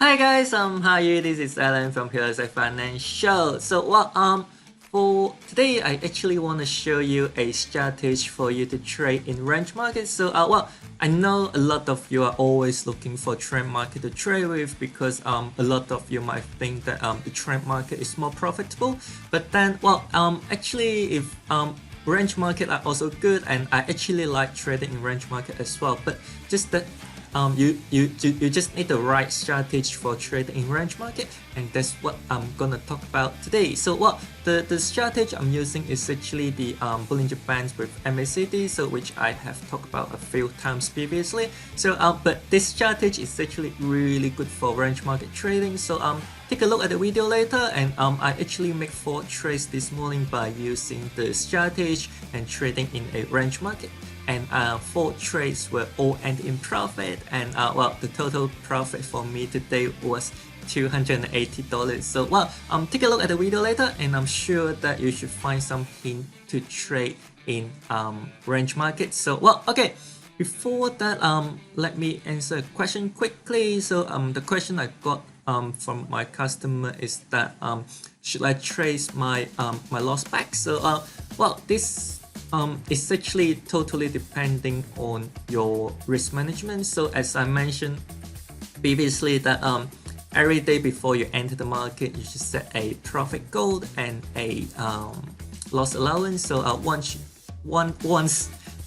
Hi guys, how are you? This is Alan from Hirose Financial. For today, I actually want to show you a strategy for you to trade in range market. I know a lot of you are always looking for trend market to trade with because a lot of you might think that the trend market is more profitable. But then, actually, if range market are also good, and I actually like trading in range market as well. But just that you just need the right strategy for trading in range market, and that's what I'm gonna talk about today. The strategy I'm using is actually the Bollinger Bands with MACD, which I have talked about a few times previously. But this strategy is actually really good for range market trading. Take a look at the video later, and I actually make 4 trades this morning by using the strategy and trading in a range market. And 4 trades were all end in profit, and the total profit for me today was $280. Take a look at the video later, and I'm sure that you should find some hint to trade in range market. Okay. Before that, let me answer a question quickly. The question I got from my customer is that should I trace my my loss back? This it's actually totally depending on your risk management. So as I mentioned previously, that every day before you enter the market, you should set a profit goal and a loss allowance.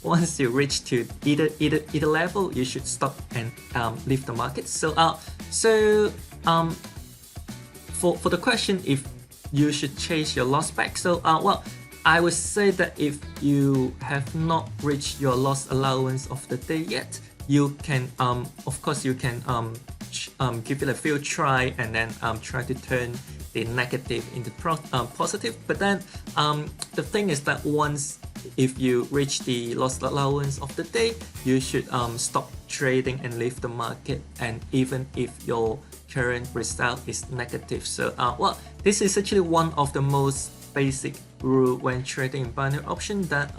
Once you reach to either level, you should stop and leave the market. For the question if you should chase your loss back, I would say that if you have not reached your loss allowance of the day yet, you can of course you can give it a few try, and then try to turn the negative into positive. But then the thing is that if you reach the loss allowance of the day, you should stop trading and leave the market, and even if your current result is negative. This is actually one of the most basic rule when trading in binary option, that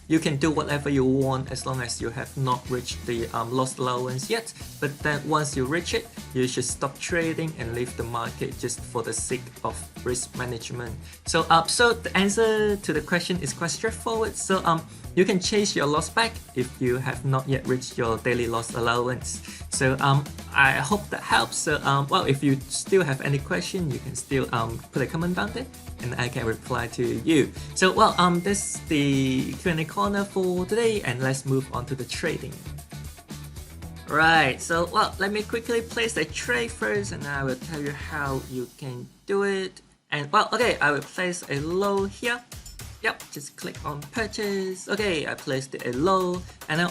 you can do whatever you want as long as you have not reached the loss allowance yet. But then once you reach it, you should stop trading and leave the market just for the sake of risk management. So the answer to the question is quite straightforward. You can chase your loss back if you have not yet reached your daily loss allowance. I hope that helps. If you still have any question, you can still put a comment down there, and I can reply to you. That's the Q&A corner for today, and let's move on to the trading. Right, let me quickly place the trade first, and I will tell you how you can do it. And okay, I will place a low here. Yep, just click on purchase. Okay, I placed a low, and then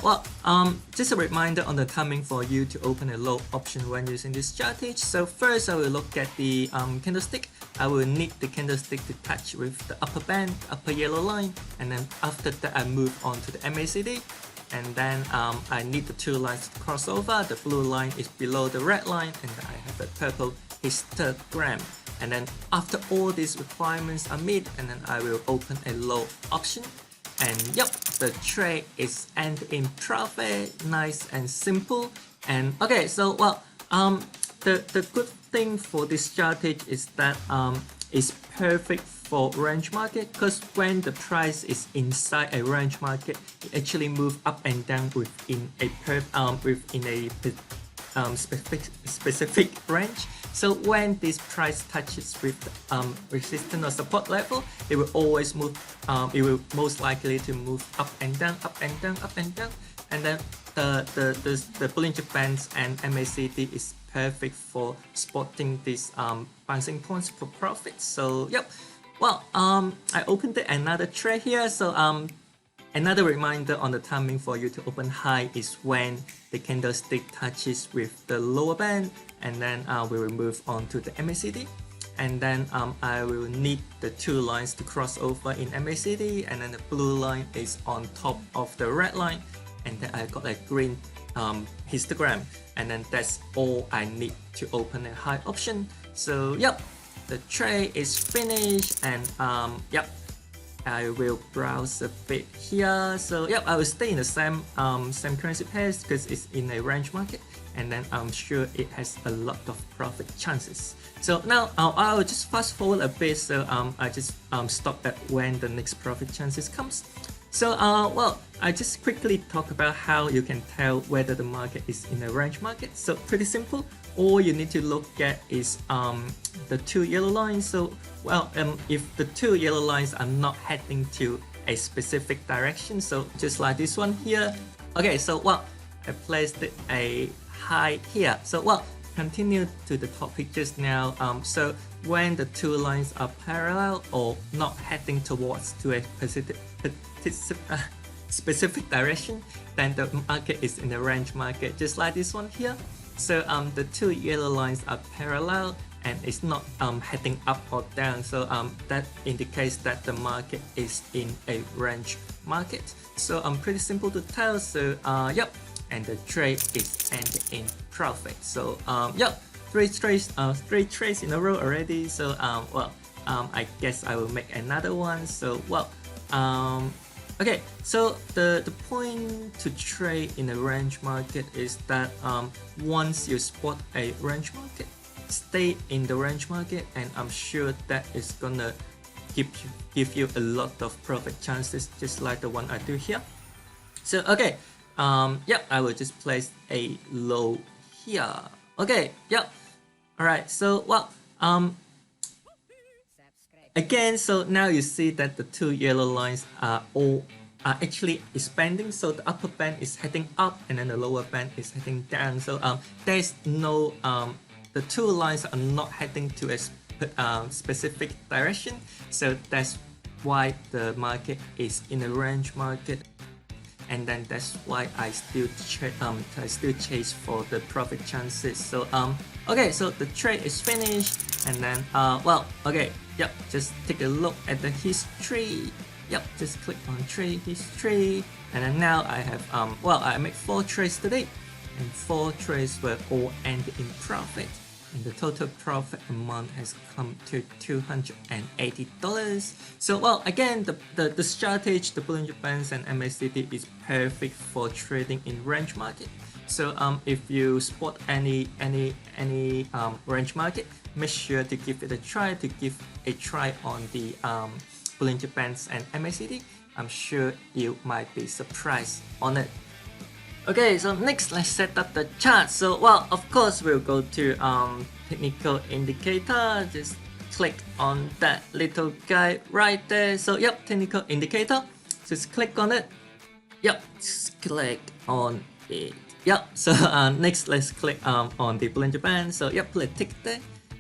just a reminder on the timing for you to open a low option when using this strategy. So first I will look at the candlestick. I will need the candlestick to touch with the upper band, upper yellow line, and then after that I move on to the MACD, and then I need the 2 lines to cross over. The blue line is below the red line, and I have a purple histogram. And then after all these requirements are met, and then I will open a low option, and yep, the trade is end in profit. Nice and simple. And okay, the good thing for this strategy is that it's perfect for range market, because when the price is inside a range market, it actually move up and down within a specific range. So when this price touches with resistance or support level, it will always move. It will most likely to move up and down, up and down, up and down. And then the Bollinger Bands and MACD is perfect for spotting these bouncing points for profit. I opened another trade here. Another reminder on the timing for you to open high is when the candlestick touches with the lower band, and then we will move on to the MACD, and then I will need the 2 lines to cross over in MACD, and then the blue line is on top of the red line, and then I got a green histogram, and then that's all I need to open a high option. The trade is finished, and I will browse a bit here. So yep, I will stay in the same currency pairs because it's in a range market, and then I'm sure it has a lot of profit chances. So now I'll just fast forward a bit. So I just stop at when the next profit chances comes. So well, I just quickly talk about how you can tell whether the market is in a range market. So pretty simple. All you need to look at is the two yellow lines. So well, if the two yellow lines are not heading to a specific direction, so just like this one here. Okay, so well, I placed a high here. So well, continue to the topic just now. So when the two lines are parallel or not heading towards to a specific direction, then the market is in a range market, just like this one here. So the two yellow lines are parallel and it's not heading up or down. So that indicates that the market is in a range market. So pretty simple to tell. So yep, and the trade is ended in profit. So yep, three trades in a row already. So well, I guess I will make another one. So well, okay, so the point to trade in a range market is that once you spot a range market, stay in the range market, and I'm sure that is gonna give you a lot of profit chances, just like the one I do here. So okay, yep, I will just place a low here. Okay, yep, all right. So well, again, so now you see that the two yellow lines are actually expanding. So the upper band is heading up and then the lower band is heading down. So there's no the two lines are not heading to a specific direction. So that's why the market is in a range market, and then that's why I still chase for the profit chances. So okay, so the trade is finished, and then well, okay, yep, just take a look at the history. Yep, just click on trade history, and then now I have well, I made 4 trades today, and 4 trades were all ended in profit, and the total profit amount has come to $280. So well, again, the strategy, the Bollinger Bands and MACD is perfect for trading in range market. So if you spot any range market, make sure to give it a try. To give a try on the Bollinger Bands and MACD. I'm sure you might be surprised on it. Okay, so next let's set up the chart. So well, of course we'll go to technical indicator. Just click on that little guy right there. So yep, technical indicator. Just click on it. Yep, just click on it. Yep. So next let's click on the Bollinger Band. So yep, put a tick there,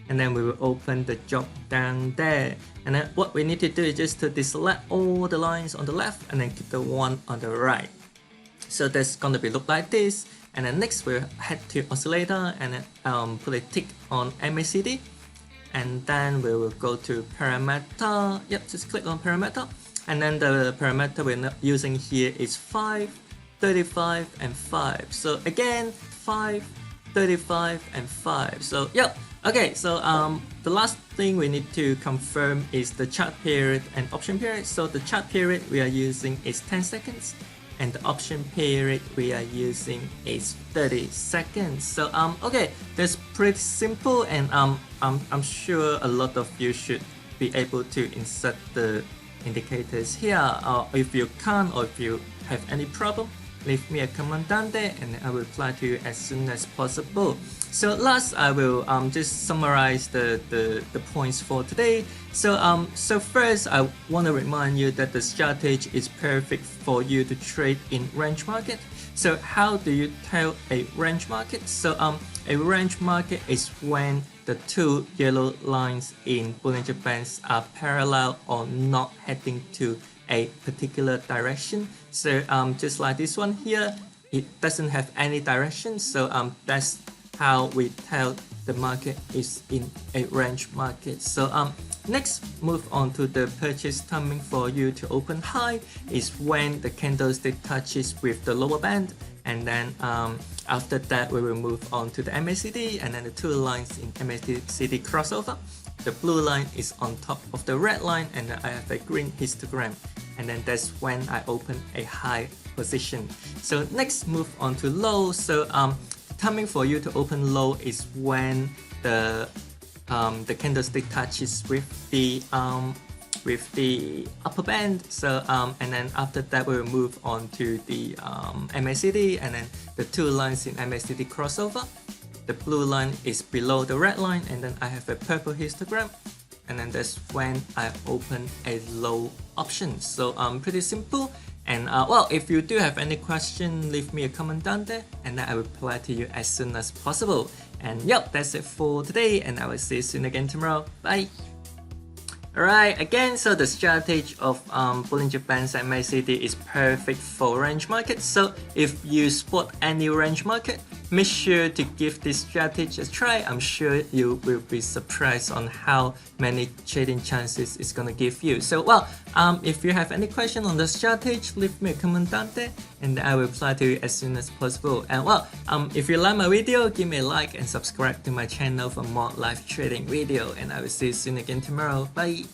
and then we will open the job down there. And then what we need to do is just to deselect all the lines on the left and then keep the one on the right. So that's gonna be look like this. And then next we'll head to oscillator and then put a tick on MACD, and then we will go to parameter. Yep, just click on parameter, and then the parameter we're using here is 5, 35 and 5. So again, 5, 35 and 5. So yep. Okay, so the last thing we need to confirm is the chart period and option period. So the chart period we are using is 10 seconds, and the option period we are using is 30 seconds. So okay, that's pretty simple, and I'm sure a lot of you should be able to insert the indicators here. If you can't, or if you have any problem, leave me a comment down there and I will reply to you as soon as possible. So last, I will just summarize the points for today. So so first, I want to remind you that the strategy is perfect for you to trade in range market. So how do you tell a range market? So a range market is when the two yellow lines in Bollinger Bands are parallel or not heading to a particular direction. So just like this one here, it doesn't have any direction. So that's how we tell the market is in a range market. So next, move on to the purchase timing for you to open high is when the candlestick touches with the lower band, and then after that we will move on to the MACD, and then the two lines in MACD crossover, the blue line is on top of the red line, and then I have a green histogram, and then that's when I open a high position. So next, move on to low. So timing for you to open low is when the candlestick touches with the upper band. So and then after that we will move on to the MACD, and then the two lines in MACD crossover. The blue line is below the red line, and then I have a purple histogram, and then that's when I open a low option. So pretty simple. And well, if you do have any question, leave me a comment down there, and then I will reply to you as soon as possible. And yep, that's it for today, and I will see you soon again tomorrow. Bye. Alright, again, so the strategy of Bollinger Bands and MACD is perfect for range market. So if you spot any range market, make sure to give this strategy a try. I'm sure you will be surprised on how many trading chances it's gonna give you. So well, if you have any question on the strategy, leave me a comment down there, and I will reply to you as soon as possible. And well, if you like my video, give me a like and subscribe to my channel for more live trading video, and I will see you soon again tomorrow. Bye.